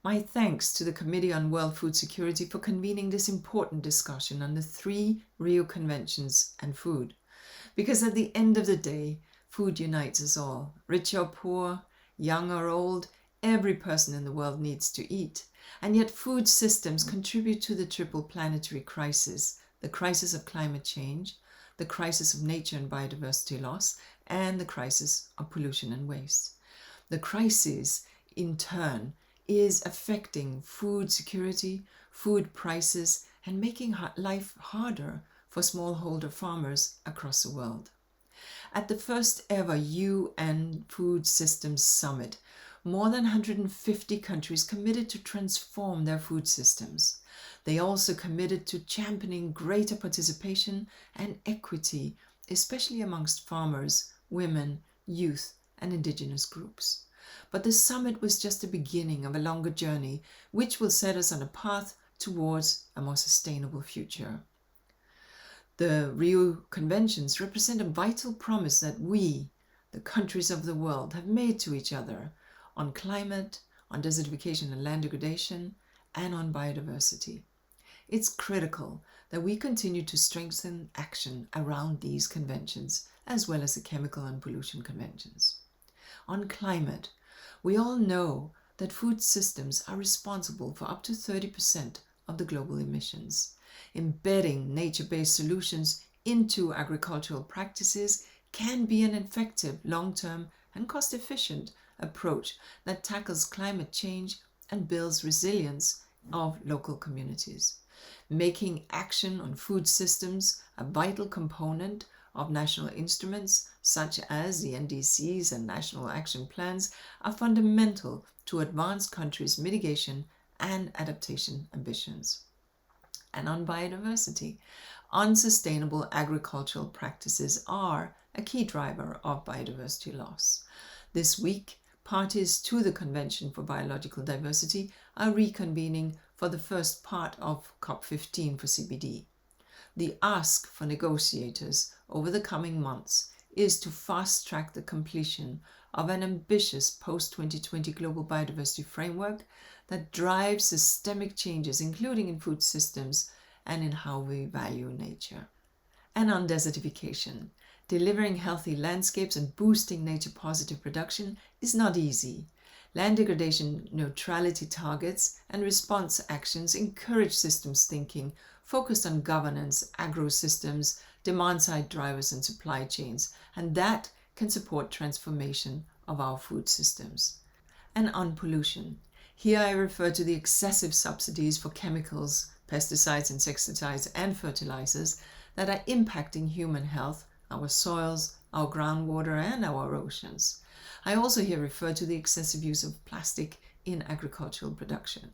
My thanks to the Committee on World Food Security for convening this important discussion on the 3 Rio Conventions and food. Because at the end of the day, food unites us all, rich or poor, young or old. Every person in the world needs to eat. And yet food systems contribute to the triple planetary crisis, the crisis of climate change, the crisis of nature and biodiversity loss, and the crisis of pollution and waste. The crisis, in turn, is affecting food security, food prices, and making life harder for smallholder farmers across the world. At the first ever UN Food Systems Summit, more than 150 countries committed to transform their food systems. They also committed to championing greater participation and equity, especially amongst farmers, women, youth, and indigenous groups. But the summit was just the beginning of a longer journey, which will set us on a path towards a more sustainable future. The Rio Conventions represent a vital promise that we, the countries of the world, have made to each other on climate, on desertification and land degradation, and on biodiversity. It's critical that we continue to strengthen action around these conventions, as well as the chemical and pollution conventions. On climate, we all know that food systems are responsible for up to 30% of the global emissions. Embedding nature-based solutions into agricultural practices can be an effective, long-term, and cost-efficient approach that tackles climate change and builds resilience of local communities. Making action on food systems a vital component of national instruments such as the NDCs and national action plans are fundamental to advance countries' mitigation and adaptation ambitions. And on biodiversity, unsustainable agricultural practices are a key driver of biodiversity loss. This week, parties to the Convention for Biological Diversity are reconvening for the first part of COP15 for CBD. The ask for negotiators over the coming months is to fast-track the completion of an ambitious post-2020 global biodiversity framework that drives systemic changes, including in food systems and in how we value nature. And on desertification, delivering healthy landscapes and boosting nature-positive production is not easy. Land degradation neutrality targets and response actions encourage systems thinking focused on governance, agro-systems, demand-side drivers and supply chains, and that can support transformation of our food systems. And on pollution, here I refer to the excessive subsidies for chemicals, pesticides, insecticides, and fertilizers that are impacting human health, our soils, our groundwater, and our oceans. I also here refer to the excessive use of plastic in agricultural production.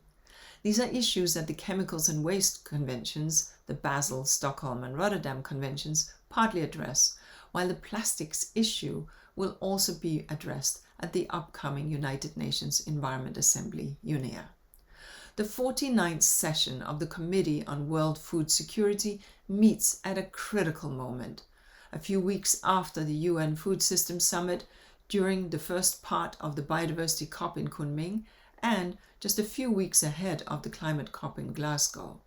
These are issues that the Chemicals and Waste Conventions, the Basel, Stockholm, and Rotterdam Conventions partly address, while the plastics issue will also be addressed at the upcoming United Nations Environment Assembly, UNEP. The 49th session of the Committee on World Food Security meets at a critical moment. A few weeks after the UN Food Systems Summit, during the first part of the Biodiversity COP in Kunming, and just a few weeks ahead of the Climate COP in Glasgow,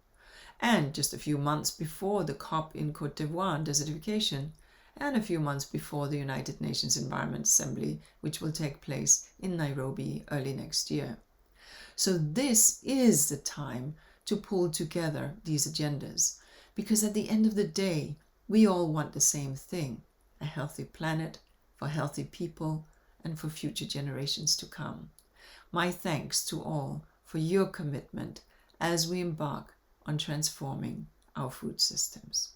and just a few months before the COP in Côte d'Ivoire on desertification, and a few months before the United Nations Environment Assembly, which will take place in Nairobi early next year. So this is the time to pull together these agendas, because at the end of the day, we all want the same thing: a healthy planet, for healthy people, and for future generations to come. My thanks to all for your commitment as we embark on transforming our food systems.